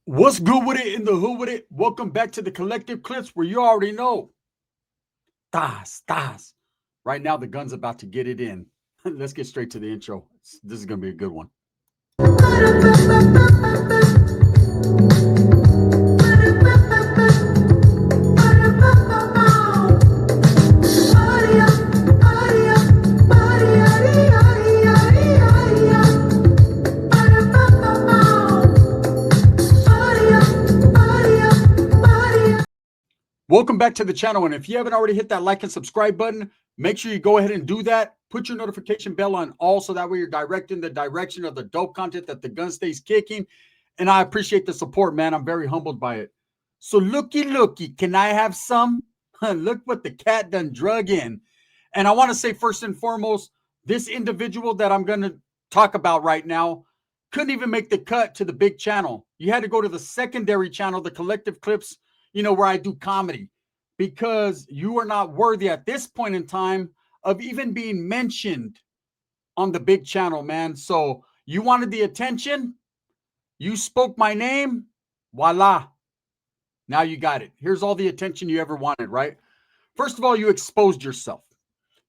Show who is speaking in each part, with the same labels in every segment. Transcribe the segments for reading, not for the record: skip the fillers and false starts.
Speaker 1: What's good with it in the hood with it? Welcome back to the collective clips where you already know. Das. Right now, the gun's about to get it in. Let's get straight to the intro. This is going to be a good one. Welcome back to the channel. And if you haven't already hit that like and subscribe button, make sure you go ahead and do that. Put your notification bell on all so that way you're directing the direction of the dope content that the gun stays kicking. And I appreciate the support, man. I'm very humbled by it. So looky, can I have some? Look what the cat done drug in. And I want to say first and foremost, this individual that I'm going to talk about right now couldn't even make the cut to the big channel. You had to go to the secondary channel, the collective clips, where I do comedy, because you are not worthy at this point in time of even being mentioned on the big channel, man. So you wanted the attention. You spoke my name. Voila. Now you got it. Here's all the attention you ever wanted, right? First of all, you exposed yourself.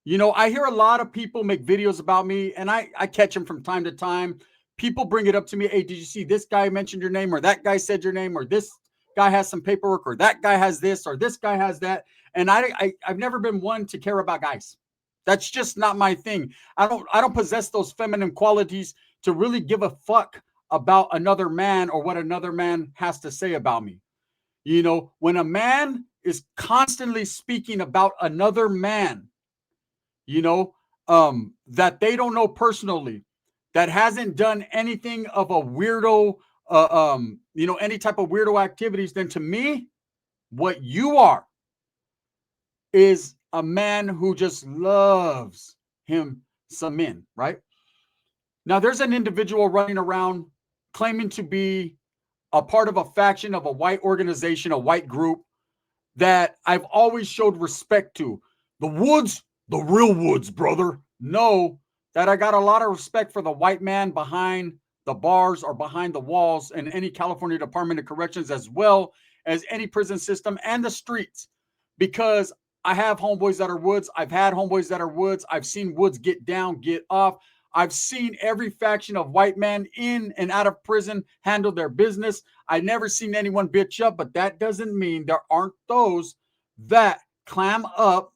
Speaker 1: I hear a lot of people make videos about me, and I catch them from time to time. People bring it up to me. Hey, did you see this guy mentioned your name, or that guy said your name, or this guy has some paperwork, or that guy has this, or this guy has that. And I've never been one to care about guys. That's just not my thing. I don't possess those feminine qualities to really give a fuck about another man or what another man has to say about me. When a man is constantly speaking about another man, that they don't know personally, that hasn't done anything of a weirdo, any type of weirdo activities, then to me, what you are is a man who just loves him some men, right? Now, there's an individual running around claiming to be a part of a faction of a white organization, a white group that I've always showed respect to. The Woods, the real Woods, brother. Know that I got a lot of respect for the white man behind the bars or behind the walls in any California Department of Corrections, as well as any prison system and the streets, because I have homeboys that are Woods. I've had homeboys that are Woods. I've seen Woods get down, get off. I've seen every faction of white men in and out of prison handle their business. I've never seen anyone bitch up, but that doesn't mean there aren't those that clam up,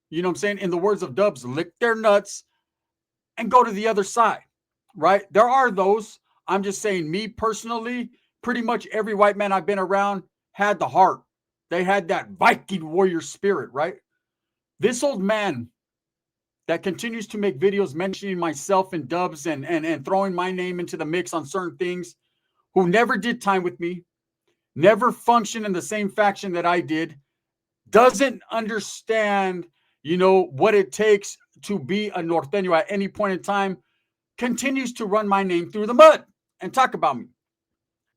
Speaker 1: in the words of Dubs, lick their nuts and go to the other side, right? There are those. I'm just saying, me personally, pretty much every white man I've been around had the heart. They had that Viking warrior spirit, right? This old man that continues to make videos mentioning myself and Dubs and throwing my name into the mix on certain things, who never did time with me, never functioned in the same faction that I did, doesn't understand, what it takes to be a norteño at any point in time, continues to run my name through the mud and talk about me.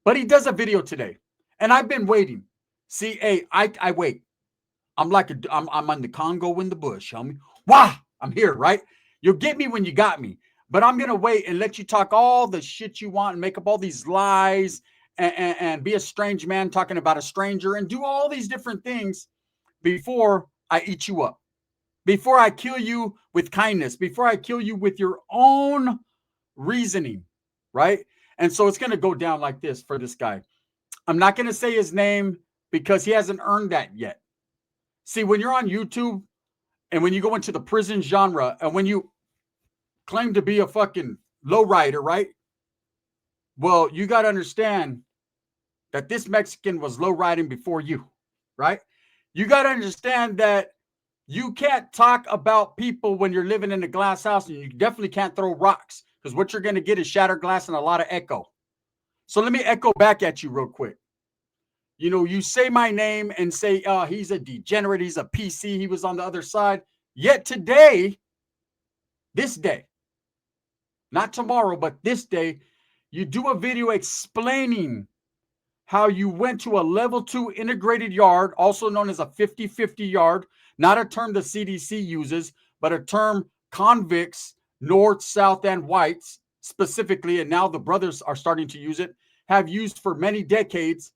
Speaker 1: But he does a video today, and I've been waiting. See, hey, I wait. I'm on the Congo in the bush, homie. Wah! I'm here, right? You'll get me when you got me. But I'm going to wait and let you talk all the shit you want and make up all these lies and be a strange man talking about a stranger and do all these different things before I eat you up, before I kill you with kindness, before I kill you with your own reasoning, right? And so it's going to go down like this for this guy. I'm not going to say his name because he hasn't earned that yet. See, when you're on YouTube and when you go into the prison genre and when you claim to be a fucking lowrider, right? Well, you got to understand that this Mexican was lowriding before you, right? You got to understand that you can't talk about people when you're living in a glass house, and you definitely can't throw rocks, because what you're going to get is shattered glass and a lot of echo. So let me echo back at you real quick. You say my name and say, he's a degenerate, he's a P.S.A, he was on the other side. Yet today, this day, not tomorrow, but this day, you do a video explaining how you went to a level 2 integrated yard, also known as a 50-50 yard, not a term the CDC uses, but a term convicts, North, South, and whites specifically, and now the brothers are starting to use it, have used for many decades,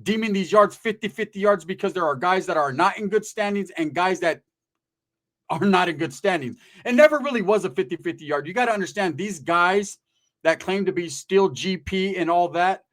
Speaker 1: deeming these yards 50-50 yards because there are guys that are not in good standings and guys that are not in good standings. It never really was a 50-50 yard. You got to understand, these guys that claim to be still GP and all that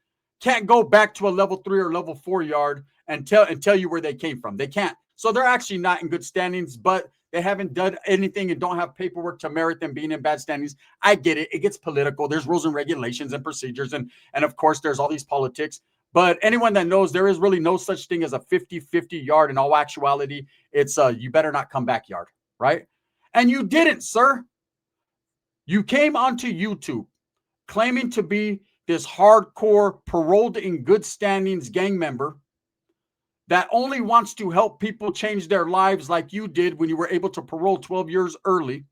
Speaker 1: can't go back to a level 3 or level 4 yard and tell you where they came from. They can't. So they're actually not in good standings, but they haven't done anything and don't have paperwork to merit them being in bad standings. I get it. It gets political. There's rules and regulations and procedures. And of course, there's all these politics. But anyone that knows, there is really no such thing as a 50-50 yard. In all actuality, it's a you better not come back yard, right? And you didn't, sir. You came onto YouTube claiming to be this hardcore, paroled in good standings gang member that only wants to help people change their lives like you did when you were able to parole 12 years early.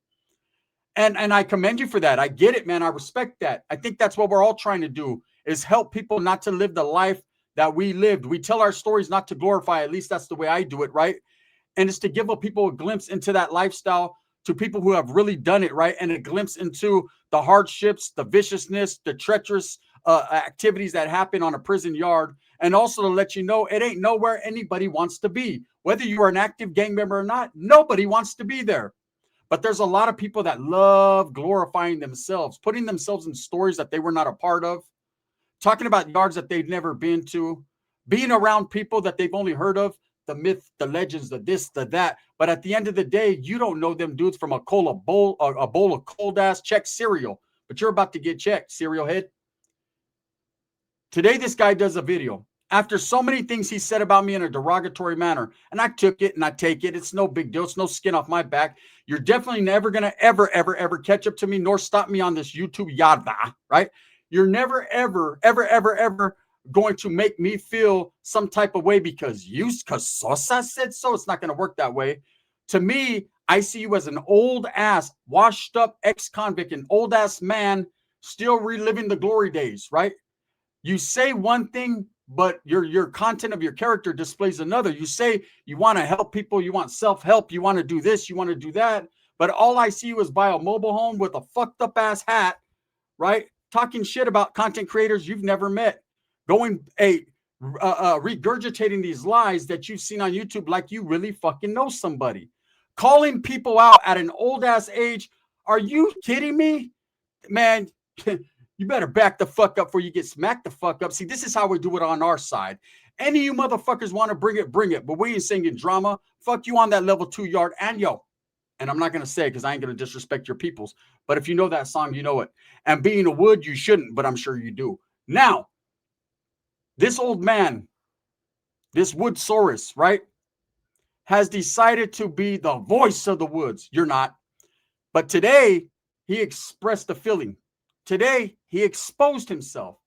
Speaker 1: And I commend you for that. I get it, man. I respect that. I think that's what we're all trying to do, is help people not to live the life that we lived. We tell our stories not to glorify. At least that's the way I do it, right? And it's to give people a glimpse into that lifestyle, to people who have really done it, right? And a glimpse into the hardships, the viciousness, the treacherous activities that happen on a prison yard. And also to let you know, it ain't nowhere anybody wants to be. Whether you are an active gang member or not, nobody wants to be there. But there's a lot of people that love glorifying themselves, putting themselves in stories that they were not a part of, talking about yards that they've never been to, being around people that they've only heard of, the myth, the legends, the this, the that. But at the end of the day, you don't know them dudes from a bowl of cold ass check cereal. But you're about to get checked, cereal head. Today, this guy does a video after so many things he said about me in a derogatory manner. And I took it and I take it. It's no big deal. It's no skin off my back. You're definitely never going to ever catch up to me nor stop me on this YouTube yada, right? You're never, ever going to make me feel some type of way because Sosa said so. It's not going to work that way. To me, I see you as an old ass, washed up ex-convict, an old ass man still reliving the glory days, right? You say one thing, but your content of your character displays another. You say you want to help people, you want self-help, you want to do this, you want to do that, but all I see you is by a mobile home with a fucked up ass hat, right? Talking shit about content creators you've never met, regurgitating these lies that you've seen on YouTube like you really fucking know somebody, calling people out at an old ass age. Are you kidding me, man? You better back the fuck up before you get smacked the fuck up. See, this is how we do it on our side. Any of you motherfuckers want to bring it, bring it. But we ain't singing drama. Fuck you on that level 2 yard. And yo, and I'm not going to say it because I ain't going to disrespect your peoples. But if you know that song, you know it. And being a wood, you shouldn't, but I'm sure you do. Now, this old man, this Woodsaurus, right, has decided to be the voice of the woods. You're not. But today, he expressed the feeling. Today, he exposed himself.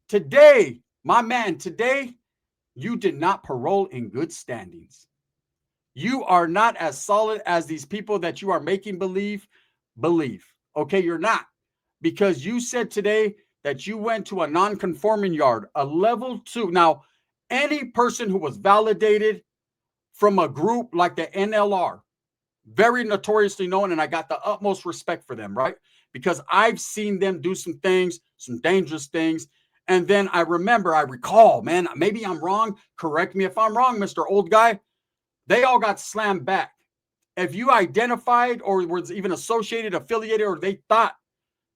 Speaker 1: Today, my man, today, you did not parole in good standings. You are not as solid as these people that you are making believe. Okay, you're not. Because you said today that you went to a non-conforming yard, a level 2. Now, any person who was validated from a group like the NLR, very notoriously known, and I got the utmost respect for them, right? Because I've seen them do some things, some dangerous things. And then I recall, man, maybe I'm wrong. Correct me if I'm wrong, Mr. Old Guy. They all got slammed back. If you identified or was even associated, affiliated, or they thought,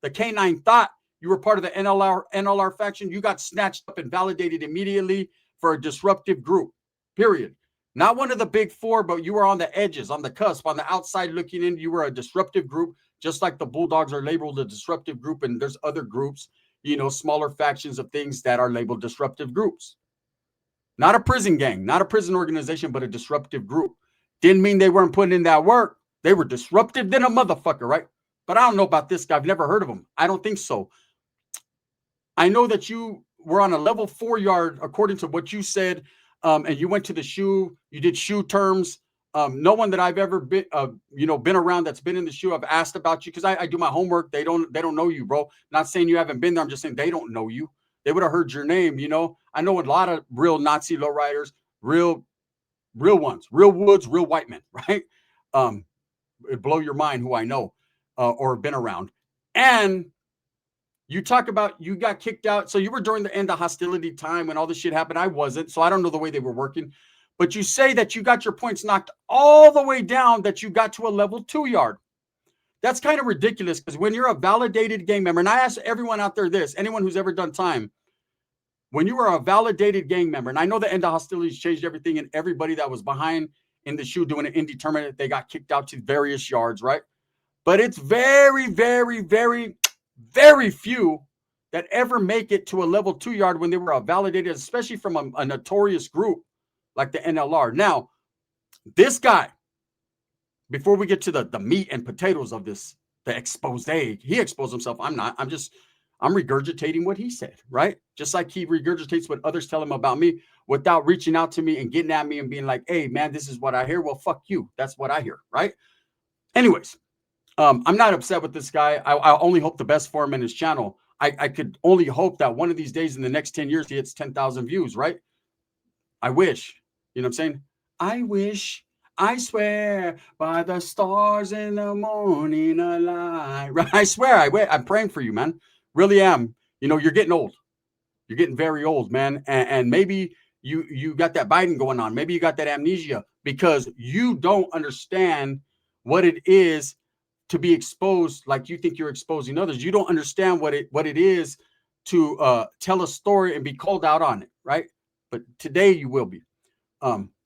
Speaker 1: the K9 thought you were part of the NLR faction, you got snatched up and validated immediately for a disruptive group, period. Not one of the big 4, but you were on the edges, on the cusp, on the outside looking in. You were a disruptive group, just like the Bulldogs are labeled a disruptive group. And there's other groups, smaller factions of things that are labeled disruptive groups. Not a prison gang, not a prison organization, but a disruptive group. Didn't mean they weren't putting in that work. They were disruptive than a motherfucker, right? But I don't know about this guy. I've never heard of him. I don't think so. I know that you were on a level 4 yard, according to what you said. And you went to the shoe, you did shoe terms. No one that I've ever been around that's been in the shoe, I've asked about you because I do my homework. They don't know you, bro. Not saying you haven't been there. I'm just saying they don't know you. They would have heard your name. I know a lot of real Nazi lowriders, real ones, real woods, real white men, right? It'd blow your mind who I know or been around. And You talk about you got kicked out. So you were during the end of hostility time when all this shit happened. I wasn't. So I don't know the way they were working. But you say that you got your points knocked all the way down, that you got to a level 2 yard. That's kind of ridiculous because when you're a validated gang member, and I ask everyone out there this, anyone who's ever done time, when you are a validated gang member, and I know the end of hostilities changed everything, and everybody that was behind in the shoe doing an indeterminate, they got kicked out to various yards, right? But it's very, very, very, very few that ever make it to a level 2 yard when they were validated, especially from a notorious group like the NLR. Now, this guy, before we get to the meat and potatoes of this, the expose, he exposed himself. I'm not. I'm regurgitating what he said, right? Just like he regurgitates what others tell him about me without reaching out to me and getting at me and being like, hey, man, this is what I hear. Well, fuck you. That's what I hear, right? Anyways, I'm not upset with this guy. I only hope the best for him and his channel. I could only hope that one of these days in the next 10 years, he hits 10,000 views, right? I wish. You know what I'm saying? I wish. I swear by the stars in the morning alive. I swear, I'm praying for you, man. Really am. You know, you're getting old. You're getting very old, man. And maybe you got that Biden going on. Maybe you got that amnesia because you don't understand what it is to be exposed like you think you're exposing others. You don't understand what it is to tell a story and be called out on it, right? But today you will be.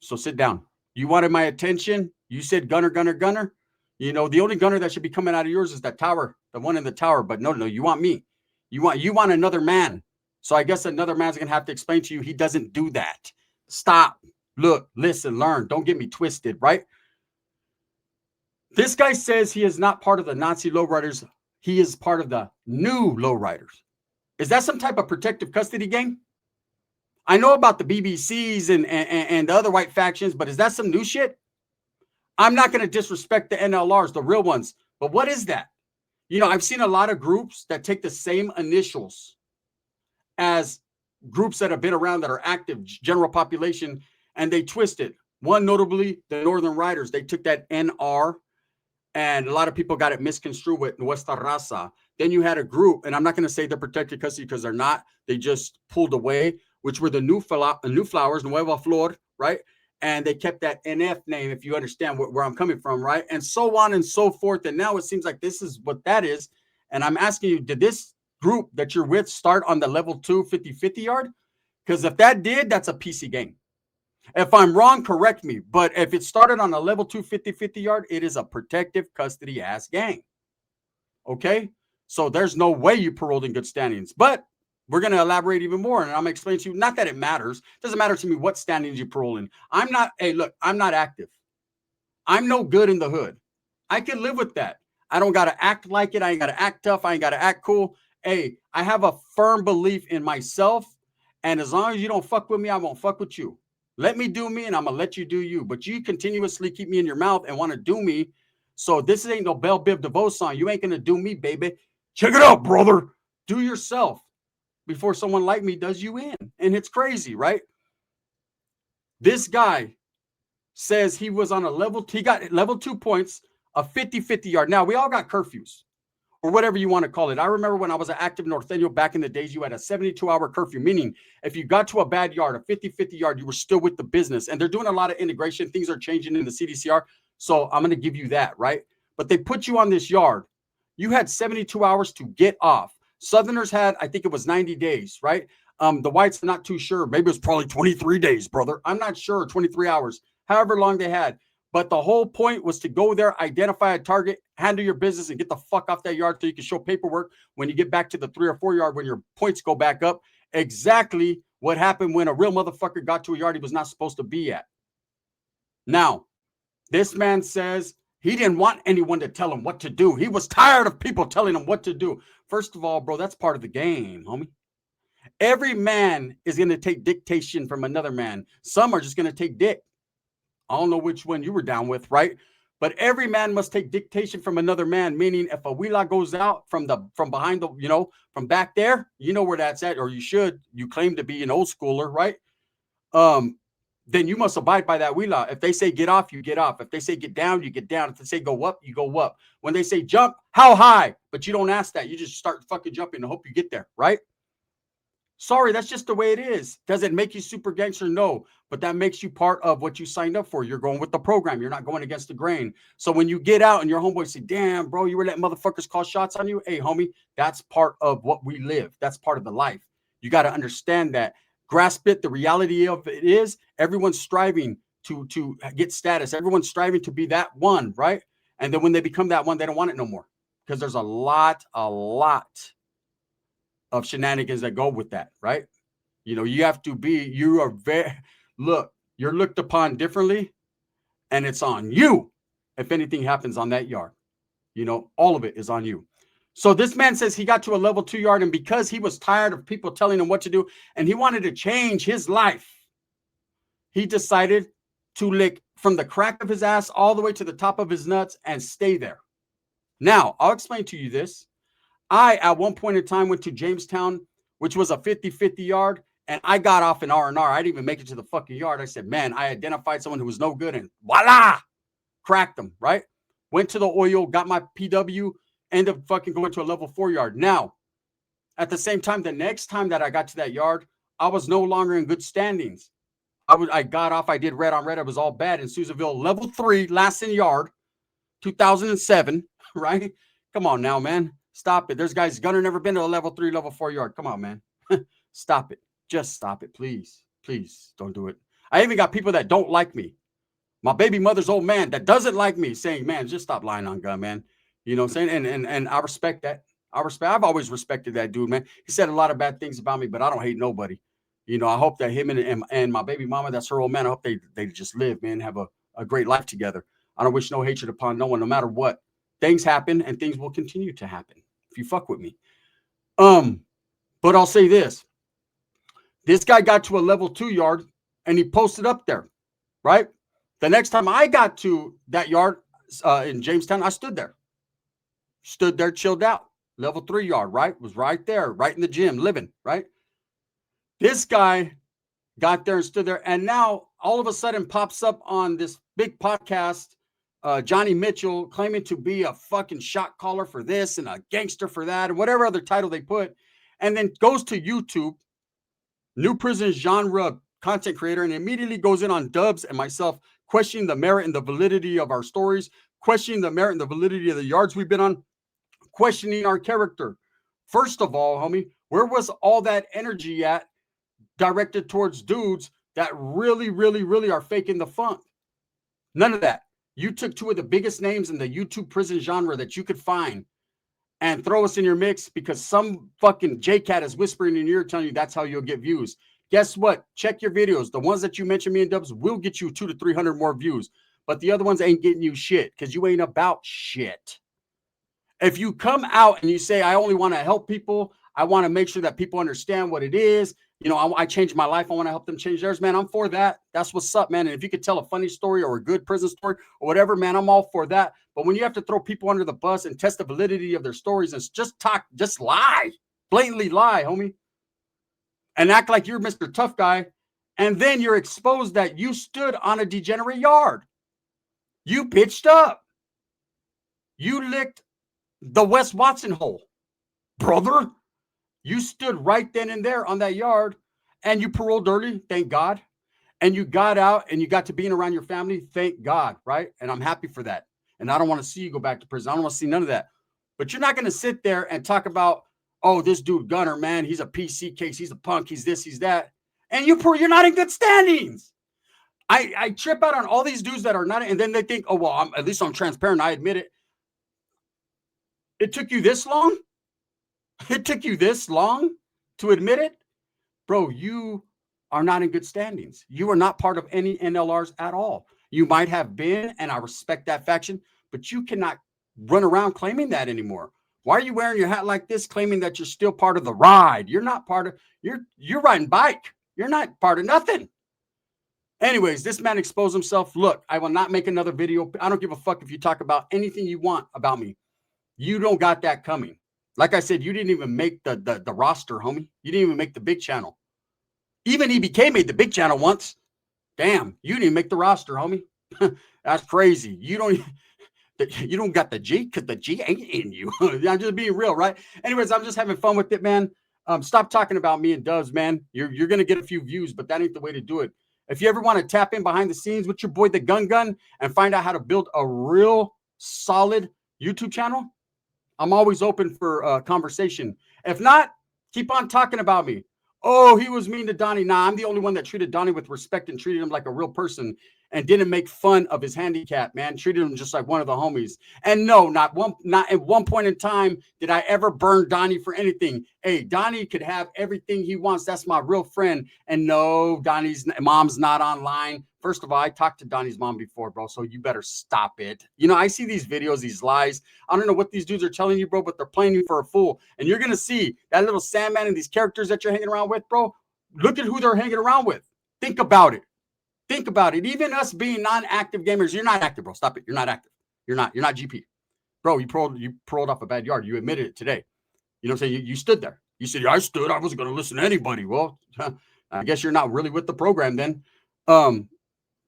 Speaker 1: So sit down. You wanted my attention. You said gunner, gunner, gunner. You know, the only gunner that should be coming out of yours is that tower, the one in the tower. But no, you want me. You want another man. So I guess another man's gonna have to explain to you he doesn't do that. Stop. Look, listen, learn. Don't get me twisted, right? This guy says he is not part of the Nazi lowriders. He is part of the new lowriders. Is that some type of protective custody gang? I know about the BBCs and the other white factions, but is that some new shit? I'm not going to disrespect the NLRs, the real ones, but what is that? You know, I've seen a lot of groups that take the same initials as groups that have been around that are active, general population, and they twist it. One notably, the Northern Riders, they took that NR, and a lot of people got it misconstrued with Nuestra Raza. Then you had a group, and I'm not going to say they're protected custody because they're not. They just pulled away, which were the new flowers, Nueva Flor, right? And they kept that NF name, if you understand where I'm coming from, right? And so on and so forth. And now it seems like this is what that is. And I'm asking you, did this group that you're with start on the level 2 50-50 yard? Because if that did, that's a P.S.A gang. If I'm wrong, correct me. But if it started on a level 2 50-50 yard, it is a protective custody ass gang. Okay? So there's no way you paroled in good standings. But we're going to elaborate even more. And I'm going to explain to you, not that it matters. It doesn't matter to me what standings you parole in. I'm not active. I'm no good in the hood. I can live with that. I don't got to act like it. I ain't got to act tough. I ain't got to act cool. Hey, I have a firm belief in myself. And as long as you don't fuck with me, I won't fuck with you. Let me do me and I'm going to let you do you. But you continuously keep me in your mouth and want to do me. So this ain't no Belle Biv DeVoe song. You ain't going to do me, baby. Check it out, brother. Do yourself before someone like me does you in. And it's crazy, right? This guy says he was on he got level 2 points, a 50-50 yard. Now, we all got curfews or whatever you want to call it. I remember when I was an active Norteño back in the days, you had a 72-hour curfew, meaning if you got to a bad yard, a 50-50 yard, you were still with the business. And they're doing a lot of integration. Things are changing in the CDCR. So I'm going to give you that, right? But they put you on this yard. You had 72 hours to get off. Southerners had, I think it was 90 days, right? The whites, I'm not too sure. Maybe it was probably 23 days, brother. I'm not sure, 23 hours, however long they had. But the whole point was to go there, identify a target, handle your business, and get the fuck off that yard so you can show paperwork when you get back to the 3 or 4 yard when your points go back up. Exactly what happened when a real motherfucker got to a yard he was not supposed to be at. Now, this man says he didn't want anyone to tell him what to do. He was tired of people telling him what to do. First of all, bro, that's part of the game, homie. Every man is going to take dictation from another man. Some are just going to take dick. I don't know which one you were down with, right? But every man must take dictation from another man, meaning if a wheeler goes out from behind the, from back there, you know where that's at, or you should. You claim to be an old schooler, right? then you must abide by that law. If they say get off, you get off. If they say get down, you get down. If they say go up, you go up. When they say jump, how high? But you don't ask that. You just start fucking jumping and hope you get there, right? Sorry, that's just the way it is. Does it make you super gangster? No, but that makes you part of what you signed up for. You're going with the program. You're not going against the grain. So when you get out and your homeboys say, damn, bro, you were letting motherfuckers call shots on you. Hey, homie, that's part of what we live. That's part of the life. You got to understand that. Grasp it. The reality of it is everyone's striving to get status. Everyone's striving to be that one, right? And then when they become that one, they don't want it no more because there's a lot of shenanigans that go with that, right? You know, you have to be, you are very, look, you're looked upon differently, and it's on you if anything happens on that yard. You know, all of it is on you. So this man says he got to a level 2 yard, and because he was tired of people telling him what to do, and he wanted to change his life, he decided to lick from the crack of his ass all the way to the top of his nuts and stay there. Now, I'll explain to you this. I, at one point in time, went to Jamestown, which was a 50-50 yard, and I got off an R&R. I didn't even make it to the fucking yard. I said, man, I identified someone who was no good, and voila, cracked them, right? Went to the oil, got my PW, ended up fucking going to a level 4 yard. Now, at the same time, the next time that I got to that yard, I was no longer in good standings. I got off. I did red on red. It was all bad in Susanville, level 3, last in yard, 2007, right? Come on now, man. Stop it. There's guys, Gunner never been to a level 3, level 4 yard. Come on, man. Stop it. Just stop it. Please. Please don't do it. I even got people that don't like me. My baby mother's old man that doesn't like me saying, man, just stop lying on gun, man. You know what I'm saying? And I respect that. I've always respected that dude, man. He said a lot of bad things about me, but I don't hate nobody. You know, I hope that him and my baby mama, that's her old man, I hope they just live, man, have a great life together. I don't wish no hatred upon no one, no matter what. Things happen and things will continue to happen if you fuck with me. But I'll say this. This guy got to a level 2 yard and he posted up there, right? The next time I got to that yard in Jamestown, I stood there, chilled out. Level 3 yard, right? Was right there, right in the gym, living, right? This guy got there and stood there. And now all of a sudden pops up on this big podcast, Johnny Mitchell claiming to be a fucking shot caller for this and a gangster for that and whatever other title they put. And then goes to YouTube, new prison genre content creator, and immediately goes in on Dubs and myself, questioning the merit and the validity of our stories, questioning the merit and the validity of the yards we've been on, questioning our character. First of all, homie, where was all that energy at directed towards dudes that really, really, really are faking the funk? None of that. You took two of the biggest names in the YouTube prison genre that you could find and throw us in your mix because some fucking J-Cat is whispering in your ear telling you that's how you'll get views. Guess what? Check your videos. The ones that you mentioned, me and Dubs, will get you 200 to 300 more views. But the other ones ain't getting you shit because you ain't about shit. If you come out and you say, I only want to help people, I want to make sure that people understand what it is. You know, I changed my life. I want to help them change theirs, man. I'm for that. That's what's up, man. And if you could tell a funny story or a good prison story or whatever, man, I'm all for that. But when you have to throw people under the bus and test the validity of their stories and just lie, blatantly lie, homie, and act like you're Mr. Tough Guy, and then you're exposed that you stood on a degenerate yard. You pitched up. You licked the Wes Watson hole, brother. You stood right then and there on that yard, and you paroled early, thank God. And you got out and you got to being around your family, thank God, right? And I'm happy for that. And I don't want to see you go back to prison. I don't want to see none of that. But you're not going to sit there and talk about, oh, this dude Gunner, man, he's a PC case, he's a punk, he's this, he's that. And you're not in good standings. I trip out on all these dudes that are not, and then they think, oh, well, at least I'm transparent. I admit it. It took you this long? It took you this long to admit it? Bro, you are not in good standings. You are not part of any NLRs at all. You might have been, and I respect that faction, but you cannot run around claiming that anymore. Why are you wearing your hat like this, claiming that you're still part of the ride? You're not part of, you're riding bike. You're not part of nothing. Anyways, this man exposed himself. Look, I will not make another video. I don't give a fuck if you talk about anything you want about me. You don't got that coming. Like I said, you didn't even make the roster, homie. You didn't even make the big channel. Even EBK made the big channel once. Damn, you didn't make the roster, homie. That's crazy. You don't got the G because the G ain't in you. I'm just being real, right? Anyways, I'm just having fun with it, man. Stop talking about me and Dubs, man. You're gonna get a few views, but that ain't the way to do it. If you ever want to tap in behind the scenes with your boy the Gun and find out how to build a real solid YouTube channel, I'm always open for conversation. If not, keep on talking about me. Oh, he was mean to Donnie. Nah, I'm the only one that treated Donnie with respect and treated him like a real person and didn't make fun of his handicap, man. Treated him just like one of the homies. And no, not at one point in time did I ever burn Donnie for anything. Hey, Donnie could have everything he wants. That's my real friend. And no, Donnie's mom's not online. First of all, I talked to Donnie's mom before, bro, so you better stop it. You know, I see these videos, these lies. I don't know what these dudes are telling you, bro, but they're playing you for a fool. And you're going to see that little Sandman and these characters that you're hanging around with, bro. Look at who they're hanging around with. Think about it. Think about it. Even us being non-active gamers, you're not active, bro. Stop it. You're not active. You're not GP. Bro, you paroled off a bad yard. You admitted it today. You know what I'm saying? You stood there. You said, yeah, I stood. I wasn't going to listen to anybody. Well, I guess you're not really with the program then.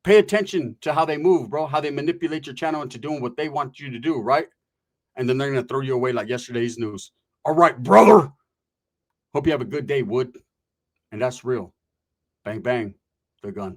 Speaker 1: Pay attention to how they move, bro, how they manipulate your channel into doing what they want you to do, right? And then they're going to throw you away like yesterday's news. All right, brother. Hope you have a good day, Wood. And that's real. Bang, bang. The gun.